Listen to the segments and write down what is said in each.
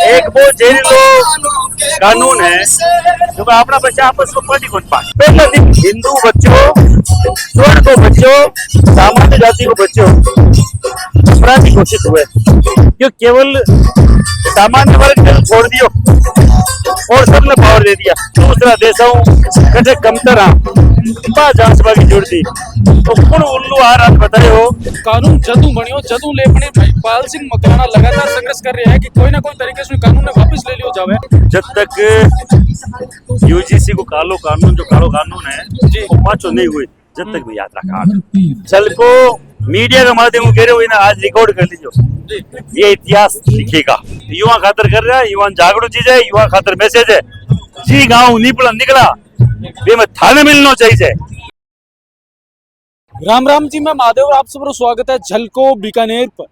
एक वो जेल कानून है जो अपना बच्चा आपस में पढ़ नहीं पाए। पहले दिन हिंदू बच्चों, स्वर्ण को बच्चों, सामान्य जाति को बच्चों अपराधी घोषित हुए, क्यों केवल सामान्य वर्ग ने छोड़ दियो और सबने पावर दे दिया। दूसरा देशों कटे कमतर की जुड़ दी तो कुण उल्लू आ रात बताए हो। कानून जदू बनियो जदू लेपने भाईपाल सिंह मकराना लगातार संघर्ष कर रहे हैं कि कोई ना कोई तरीके से कानून ने वापस ले लियो जावे। जब तक यूजीसी को कालो कानून है जी वो पाचो नहीं हुई, जब तक भी यात्रा का चल को मीडिया के माध्यम कह रहे हो ना, आज रिकॉर्ड कर लीजिए, ये इतिहास लिखेगा। युवा खातर कर रहा है, युवा जागरूक चीज है, युवा खातर मैसेज है। जी गाँव निकला वे में थाने मिलना चाहिए। राम राम जी, मैं महादेव, आप सबको स्वागत है झलको बीकानेर पर।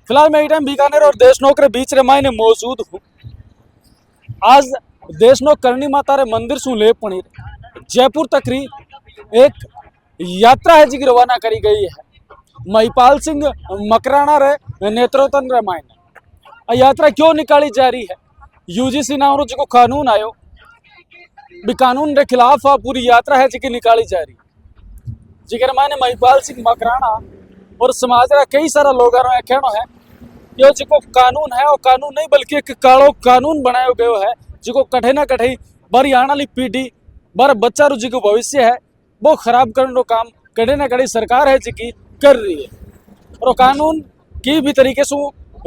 फिलहाल मैं इस टाइम बीकानेर और देशनोक के बीच रे मायने मौजूद हूँ। आज देशनोक करणी माता रे मंदिर सु ले पणीर जयपुर तक री एक यात्रा है जी की रवाना करी गई है महिपाल सिंह मकराना रे नेतृत्व रे मायने। यात्रा क्यों निकाली जा रही है? यूजीसी नाम रो जो कानून आयो भी कानून रे खिलाफ पूरी यात्रा है जी की निकाली जा रही। जिगर माने महिपाल सिंह मकराना और समाज रा कई सारा लोग कहना है कि जो कानून है वो कानून नहीं बल्कि एक कालो कानून बनायो गयो है जो कठे ना कठे बारी आने वाली पीढ़ी बार बच्चा रो जो भविष्य है वो खराब करने रो काम कड़े ना कड़े सरकार है जी कर रही है। और कानून की भी तरीके से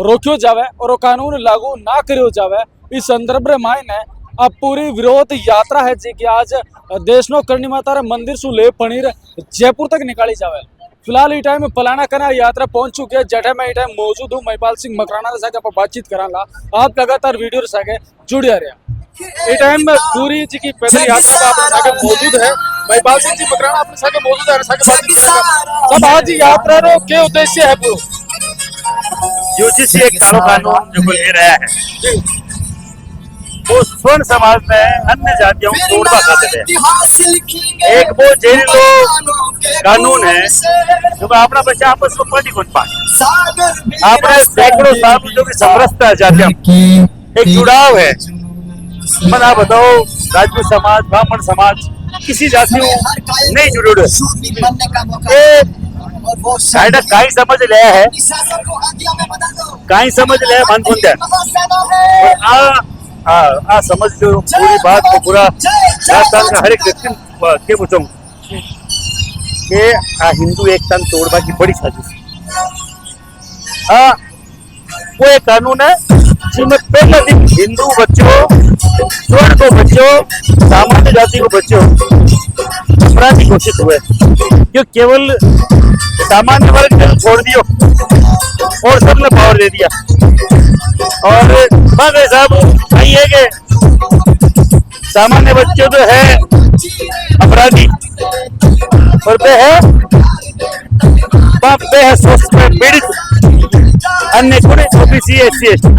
रोक्यो जावे और वो कानून लागू ना करियो जावे, इस संदर्भ रे मायने अब पूरी विरोध यात्रा है जी कि आज देशनोक करणी माता रे मंदिर सु ले पणीर जयपुर तक निकाली जावे। फिलहाल इस टाइम पलाना कना यात्रा पहुंच चुकी है, जटे में इस टाइम मौजूद हूँ महिपाल सिंह मकराना के साथ बातचीत करांगा। आप लगातार वीडियो रे सागे जुड़िया रहा। इस टाइम पूरी जी की पैदल यात्रा का अपने सागे मौजूद है महिपाल सिंह जी मकराना अपने सागे मौजूद है, सागे बातचीत करेंगे। सब आज यात्रा रो क्या उद्देश्य है? पूरा यूजीसी एक कानून जो ले रहा है वो स्वर्ण समाज में अन्य जातियों को तोड़वा खाते थे। एक वो जेल कानून है जो अपना बच्चा आपस में पढ़ नहीं पाए। आपने सैकड़ों साल जो भी समरसता है जातियों एक जुड़ाव है। मन आप बताओ, राजपूत समाज, ब्राह्मण समाज किसी जाति नहीं जुड़े साइड काई समझ लिया है, काई समझ लिया मन सुनते आ समझ लो पूरी बात को पूरा राजस्थान का हर एक व्यक्ति के पूछूं कि हिंदू एकता तोड़वा की बड़ी साजिश। वो एक कानून है जिसमें पहले दिन हिंदू बच्चों, स्वर्ण को बच्चों, सामान्य जाति को बच्चों अपराधी घोषित हुए, क्यों केवल सामान्य वर्ग ने छोड़ दियो और सबने पावर दे दिया। और बाकी साहब वही है कि सामान्य बच्चे तो है अपराधी और वे है स्वास्थ्य में पीड़ित अन्य कोने ओबीसी एससी एसटी।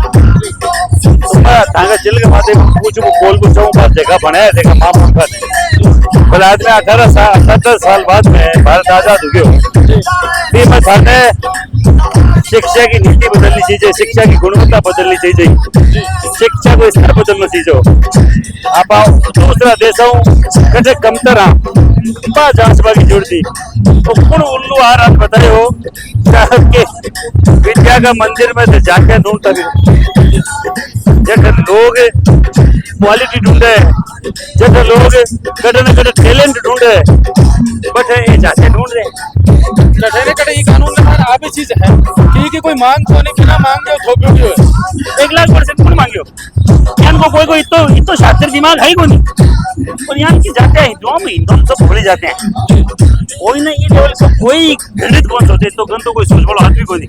जिले के माथे कुछ बोल को चाहूँ बात जगह बनाया देखा मामूल का भले आज में 18 साल बाद में भारत आजाद हो गया। मैं थाने शिक्षा की नीति बदलनी चाहिए, शिक्षा की गुणवत्ता बदलनी चाहिए, शिक्षा को स्तर बदलना चाहिए। आप दूसरा देशों कटे कमतर की जुड़ दी तो कुण उल्लू आ रात बताए हो कि विद्या का मंदिर में जाके ढूंढता भी जैसे लोग क्वालिटी ढूंढे, जैसे लोग कटे न कटे टैलेंट ढूंढे, बट ये जाके ढूंढ रहे कटे न कटे ये कानून में आप ही चीज है कि कोई मांग को नहीं बिना मांगे थोपियो क्यों है 1,00,000% कौन मांगियो? यान को कोई इतो शातिर दिमाग है ही कोई नहीं। और यहाँ की जाते हैं हिंदुओं सब भूले जाते हैं। कोई ना ये लेवल का कोई गणित कौन सोचे तो गण तो कोई सोच बोलो आदमी कोई नहीं।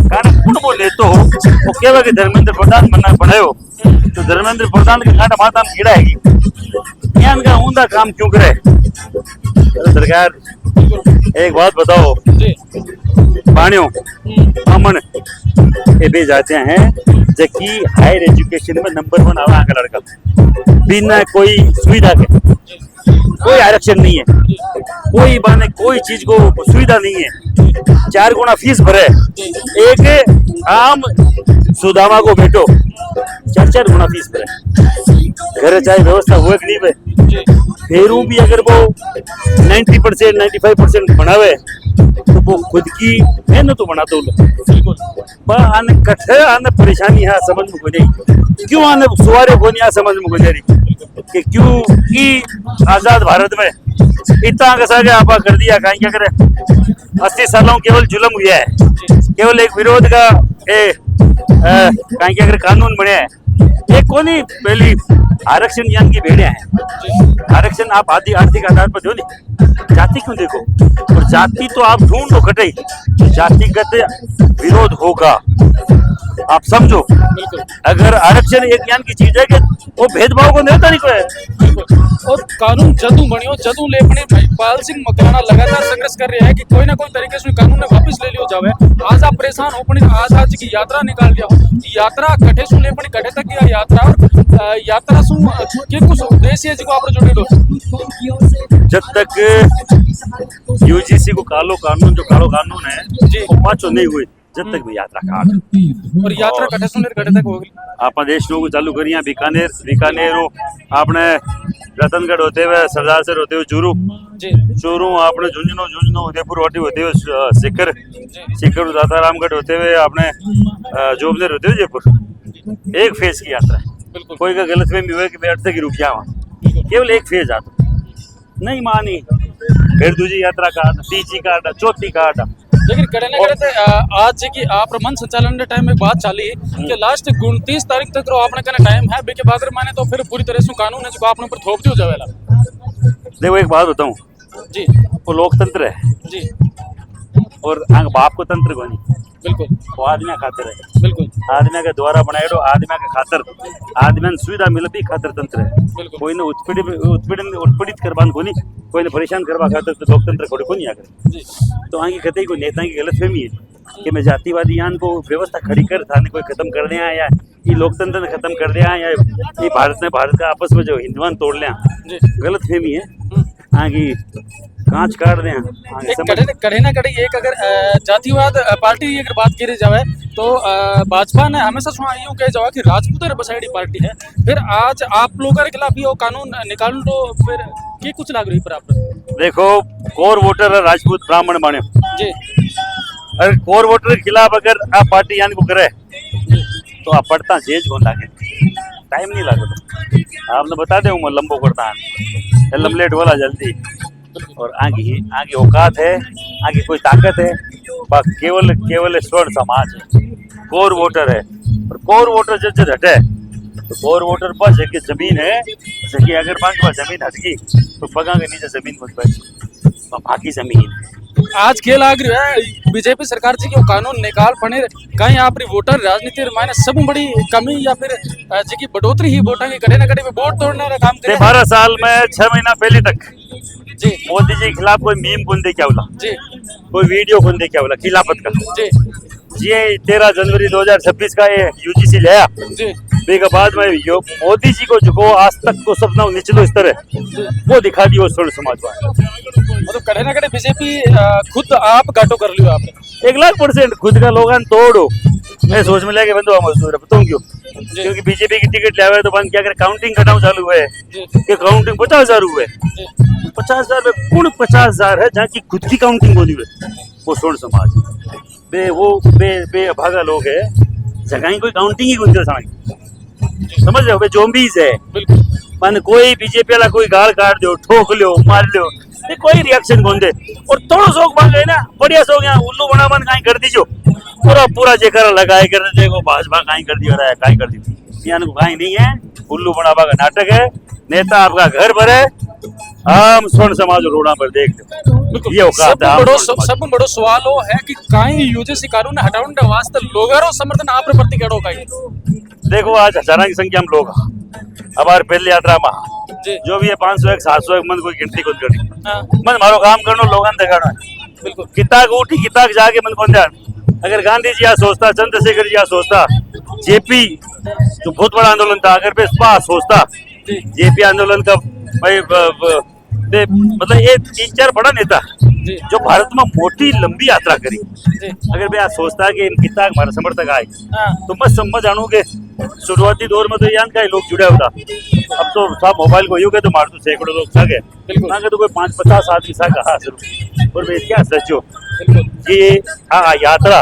कारण कुण बोले तो वो केवल कि धर्मेंद्र प्रधान बनना पड़े हो तो धर्मेंद्र प्रधान के कांटा माता में कीड़ा है यान का ऊंधा काम क्यों करे? सरकार एक बात बताओ, पानियों अमन ये भी जाते हैं जबकि हायर एजुकेशन में नंबर 1 आवा का लड़का बिना कोई सुविधा के, कोई आरक्षण नहीं है, कोई बाने कोई चीज को सुविधा नहीं है, 4 गुना फीस भरे। एक आम सुदामा को बेटो 3-4 गुना फीस भरे घर चाहे व्यवस्था हुए कि नहीं भाई जी फिर भी अगर वो 90% 95% बनावे तो वो खुद की मेहनत तो बनाते हो बिल्कुल पर आने कठे आने परेशानी है समझ में कोई नहीं क्यों आने सुवारे को नहीं समझ में गुजरी कि क्यों की आजाद भारत में इतना कसा के आपा कर दिया कहीं क्या करे 80 सालों केवल जुल्म हुआ है केवल एक विरोध का कहीं क्या करे कानून बने है एक कोनी पहली आरक्षण यान की भेड़िया है आरक्षण आप आर्थिक आधार पर दो नहीं जाति क्यों देखो और जाति तो आप ढूंढ लो कटे जातिगत विरोध होगा आप समझो अगर आरक्षण एक ज्ञान की चीज है कि वो भेदभाव को नहीं कोई और कानून जदू बनियो जदू लेपने पाल सिंह मकराना लगातार संघर्ष कर रहे हैं कि कोई ना कोई तरीके से कानून ने वापस ले लियो जावे आज आप परेशान हो पड़ी आज की यात्रा निकाल दिया हो यात्रा कठे सु लेपनी कठे तक की यात्रा और यात्रा सु के कुछ उद्देश्य है जिको आप जुड़े दो जब तक यूजीसी को कालो कानून है जी वो पाचो नहीं हुई जब तक भी यात्रा का और यात्रा कठे सु कठे तक होगी आप देश को चालू करिए बीकानेर आपने रतनगढ़ होते हुए सरदार सर होते हुए चूरू आपने झुंझुनू उदयपुर होते हुए सिकर दातारामगढ़ होते हुए आपने जोबनेर होते हुए जयपुर एक फेज की यात्रा है कोई का गलत फहमी हुआ कि मैं अटक ही रुक जावा केवल एक फेज आता नहीं मानी फिर दूसरी यात्रा का तीसरी का चौथी का लेकिन करे ना करे आज की आप मन संचालन के टाइम में बात चली कि लास्ट 29 तारीख तक रो आपने कने टाइम है बेके बाद माने तो फिर पूरी तरह से कानून है जो आपने ऊपर थोप दियो जावेला देखो एक बात बताऊं जी वो लोकतंत्र है जी और बाप को तंत्र को नहीं बिल्कुल वो आदमी खातिर है बिल्कुल आदमी के द्वारा बनाएडो आदमी के खातिर आदमी सुविधा मिले भी खातिर तंत्र है कोई ने उत्पीड़ित करबान को नहीं कोई ने परेशान करवा खातिर तो लोकतंत्र खोड़े को नहीं आकर तो आगे कहते को नेता की गलत फहमी है कि मैं जातिवादी यान को व्यवस्था खड़ी कर था कोई खत्म कर दिया या ये लोकतंत्र ने खत्म कर दिया या ये भारत का आपस में जो हिंदुआन तोड़ लिया गलत फहमी है आगे कांच काट दें कड़े ना कड़े एक अगर जातिवाद पार्टी की अगर बात करी जाए तो भाजपा ने हमेशा सुना यूं कह जावा कि राजपूत बसाइडी पार्टी है फिर आज आप लोगों के खिलाफ ये कानून निकाल तो फिर की कुछ लाग रही पर आप देखो कोर वोटर है राजपूत ब्राह्मण बने जी अगर कोर वोटर के खिलाफ अगर आप पार्टी यान को करे तो आप पढ़ता जेज को लागे टाइम नहीं लगे आपने बता दे मैं लंबो करता है लमलेट वाला जल्दी और आगे औकात है आगे कोई ताकत है केवल स्वर्ण समाज है कोर वोटर है और कोर वोटर जब हटे तो कोर वोटर पर जगह जमीन है जगह अगर पांच बार जमीन हटगी तो पगा के नीचे जमीन कुछ बच बाकी जमीन आज के लाग रही है बीजेपी सरकार जी के कानून निकाल पड़े कहीं आप वोटर राजनीति मायने सब बड़ी कमी या फिर जी बढ़ोतरी ही वोटा की कड़े ना कड़े में वोट तोड़ने का काम करे 12 साल में 6 महीना पहले तक जी मोदी जी के खिलाफ कोई मीम कौन दे क्या बोला जी कोई वीडियो कौन दे क्या बोला खिलाफत का जी ये 13 जनवरी 2026 का ये यूजीसी लाया जी के बाद में मोदी जी को जो आज तक को सपना निचलो स्तर है वो दिखा दियो स्वर्ण समाजवाद मतलब कड़े ना कड़े बीजेपी खुद आप घाटो कर लियो आपने 1,00,000% खुद का लोगन तोड़ो मैं सोच में लेके बंदो मजदूर बताऊं क्यों क्योंकि बीजेपी की टिकट ले आवे तो बंद क्या करे काउंटिंग कटाव चालू हुए कि काउंटिंग 50,000 हुए 50,000 में कौन 50,000 है जहाँ की खुद की काउंटिंग होनी है वो स्वर्ण समाज बे अभागा लोग है जगह कोई काउंटिंग ही कुछ समझ रहे हो जोम्बीज है मान कोई बीजेपी वाला कोई गाल काट दो ठोक लो मार लो कोई रिएक्शन कौन दे और थोड़ा शौक बन गए ना बढ़िया शौक यहाँ उल्लू बना बन कहीं कर दीजो पूरा जेकर लगाए कर देखो भाजपा कहीं कर दिया रहा है कहीं कर दी यानी को कहीं नहीं है उल्लू बनावा का नाटक है नेता आपका घर भरे हम स्वर्ण समाज रोड़ा पर देख ये सब बड़ो सवाल हो है कि कहीं यूजीसी कानून हटाने के वास्ते लोगों समर्थन आप प्रति केड़ो कहीं देखो आज हजारों की संख्या में लोग हमारे पहली यात्रा में जो भी है 500 700 मन कोई गिनती खुद करनी मन मारो काम करनो लोगन दिखाना बिल्कुल किताक उठी किताक जाके मन कौन ध्यान अगर गांधी जी यहाँ सोचता चंद्रशेखर जी यहाँ सोचता जेपी जो बहुत बड़ा आंदोलन था अगर पे सोचता जेपी आंदोलन का भाई मतलब ये 3-4 बड़ा नेता जो भारत में मोटी लंबी यात्रा करी अगर मैं आज सोचता कि इन कितना हमारा समर्थक आए तो मैं समझ जानू के शुरुआती दौर में तो यान का ही लोग जुड़ा होता, अब तो सब मोबाइल को यूं के तो मार दो सैकड़ों लोग सागे, बिल्कुल। ना के तो कोई 5-50 आदमी सा कहा सिर्फ। और मैं क्या सचो कि हाँ यात्रा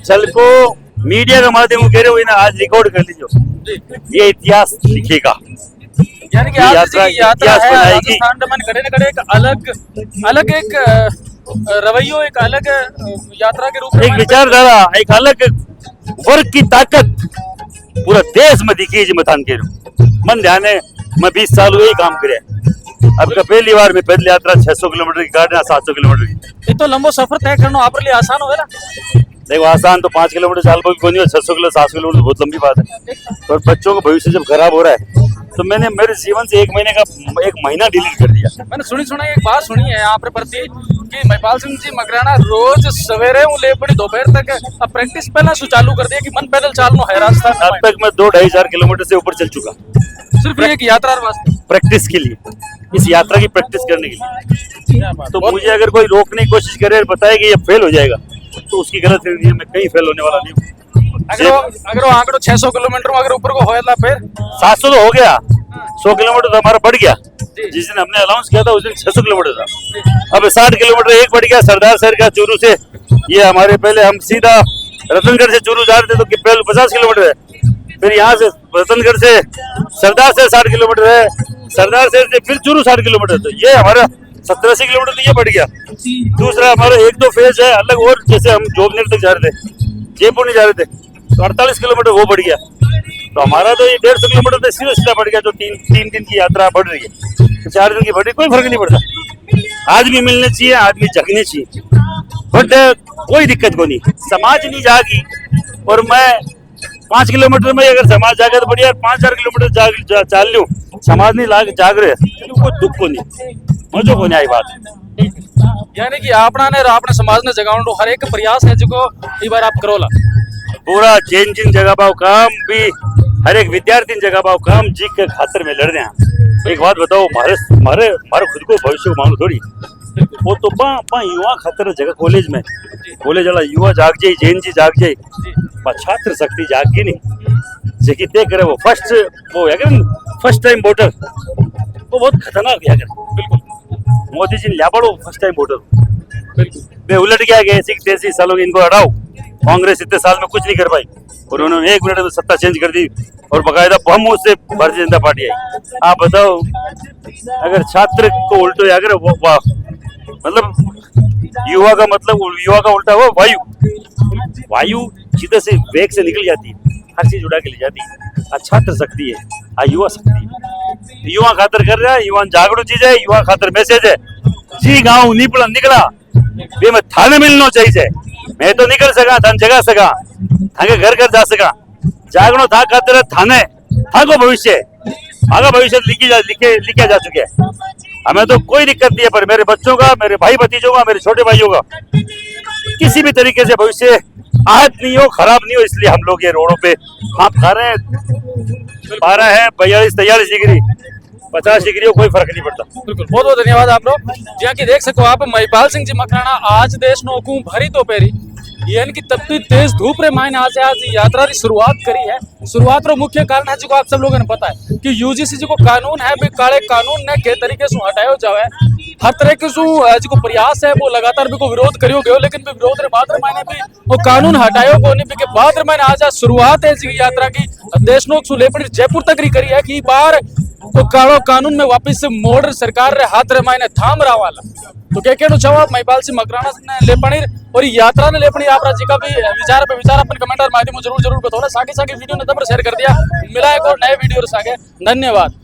चल को मीडिया के माध्यम कह रहे हो ना, आज रिकॉर्ड कर लीजिए, ये इतिहास लिखेगा। यानी कि ये आज यात्रा की यात्रा इतिहास है बनाएगी। राजस्थान में मन करे न करे एक अलग एक रवैयो, एक अलग यात्रा के रूप में एक विचारधारा, एक अलग वर्ग की ताकत पूरा देश में दिखी जी मथान के मन ध्यान है। मैं 20 साल हुए ही काम करे, अब का पहली बार में पैदल यात्रा 600 किलोमीटर की काटना 700 किलोमीटर की। ये तो लंबो सफर तय करना आप लिए आसान हो ना। देखो आसान तो 5 किलोमीटर साल पर कोई नहीं हो, 600 किलो 700 किलोमीटर बहुत लंबी बात है। और बच्चों का भविष्य जब खराब हो रहा है तो मैंने मेरे जीवन से एक महीना डिलीट कर दिया। मैंने सुनी एक बात सुनी है यहाँ पर प्रति कि महिपाल सिंह जी मकराना रोज सवेरे ले पड़ी दोपहर तक अब प्रैक्टिस पहले चालू कर दिया कि मन पैदल चालनो है राजस्थान अब तक मैं 2-2.5 किलोमीटर से ऊपर चल चुका, सिर्फ एक यात्रा वास्ते, प्रैक्टिस के लिए, इस यात्रा की प्रैक्टिस करने के लिए। तो मुझे अगर कोई रोकने की कोशिश करे और बताए कि ये फेल हो जाएगा तो उसकी गलत है, मैं कहीं फेल होने वाला नहीं हूँ। अगर वो आंकड़ो 600 किलोमीटर अगर ऊपर को होएला फिर 700 तो हो गया, 100 किलोमीटर तो हमारा बढ़ गया। जिस दिन हमने अनाउंस किया था उस दिन 600 किलोमीटर था, अब 60 किलोमीटर एक बढ़ गया। सरदार शहर का चूरू से, ये हमारे पहले हम सीधा रतनगढ़ से चूरू जा रहे थे तो पहले 50 किलोमीटर है, फिर यहाँ से रतनगढ़ से सरदार शहर 60 किलोमीटर है, सरदार शहर से फिर चूरू 60 किलोमीटर, तो ये हमारा 70-80 किलोमीटर तो ये बढ़ गया। दूसरा हमारा 1-2 फेज है अलग, और जैसे हम जोबनेर तक जा रहे थे, जयपुर नहीं जा रहे थे तो 48 किलोमीटर वो बढ़ गया। तो हमारा तो ये 150 किलोमीटर तो सीधा सीधा बढ़ गया, जो 3 दिन की यात्रा बढ़ रही है, तो 4 दिन की बढ़ रही, कोई फर्क नहीं पड़ता। आदमी मिलने चाहिए, आदमी जगने चाहिए, बट कोई दिक्कत को नहीं, समाज नहीं जागी। और मैं 5 किलोमीटर में अगर समाज जागे तो बढ़िया, 5-4 किलोमीटर चाल लूँ, समाज नहीं जाग रहे तो कोई दुख को नहीं, मजो को नहीं आई बात। यानी कि आपने समाज ने जगावण हर एक प्रयास है जो ई बार आप करोला पूरा चेंजिंग जगह पाओ काम भी, हर एक विद्यार्थी जगह पाओ काम जी के खातर में लड़ रहे हैं। एक बात बताओ, मारे खुद को भविष्य को मानो थोड़ी, वो तो पा युवा खातर जगह कॉलेज वाला युवा जाग जाए, जैन जी जाग जाए, छात्र शक्ति जाग गई नहीं, जेकी तय करे वो फर्स्ट टाइम वोटर, वो बहुत खतरनाक है। बिल्कुल मोदी जी लिया पड़ो फर्स्ट टाइम वोटर, वे उलट गया कि 80 सालों की इनको हटाओ, कांग्रेस इतने साल में कुछ नहीं कर पाई और उन्होंने 1 मिनट में सत्ता चेंज कर दी और बकायदा बम उससे भारतीय जनता पार्टी आई। आप बताओ, अगर छात्र को उल्टो या अगर मतलब युवा का उल्टा हो, वायु सीधे से वेग से निकल जाती है, हर चीज उड़ा के ले जाती है। छात्र शक्ति है, युवा शक्ति है, युवा खातर कर रहा है, युवा जागरूक चीज है, युवा खातर मैसेज है। जी गाँव निकला वे मैं थाने मिलना चाहिए, मैं तो निकल सका थान जगा सका, थाके घर जा सका, जागनो था खातिर थाने थाको भविष्य आगा भविष्य लिखा जा चुके हैं। हमें तो कोई दिक्कत नहीं है, पर मेरे बच्चों का, मेरे भाई भतीजों का, मेरे छोटे भाइयों का किसी भी तरीके से भविष्य आहत नहीं हो, खराब नहीं हो, इसलिए हम लोग ये रोडों पे हाथ खा रहे हैं। 12 है 42-43 डिग्री 50 डिग्री कोई फर्क नहीं पड़ता। बिल्कुल, बहुत बहुत धन्यवाद आप लोग। जहाँ की देख सको आप महिपाल सिंह जी मकराना आज देश नोकू भरी दोपहरी यानी कि तपती तेज धूप रे मायने आज यात्रा की शुरुआत करी है। शुरुआत रो मुख्य कारण है जो आप सब लोगों ने पता है कि यूजीसी जो कानून है भी काले कानून ने के तरीके से हटायो जावे, हर तरह के जो प्रयास है वो लगातार भी को विरोध करियो गयो, लेकिन भी विरोध रे बाद मायने भी वो कानून हटायो को नहीं के बाद मायने आज शुरुआत है जी यात्रा की देशनोक सु लेपड़ी जयपुर तक करी है कि बार तो कालो कानून में वापस से मोड़ सरकार रे हाथ रे मायने थाम रहा वाला। तो क्या कहना चाहो महिपाल सिंह मकराना ने लेपणी और यात्रा ने लेपणी आप जी का भी विचार पे विचार अपन कमेंट और माध्यम जरूर बताओ ना। सागे वीडियो ने तब शेयर कर दिया, मिला एक और नए वीडियो सागे। धन्यवाद।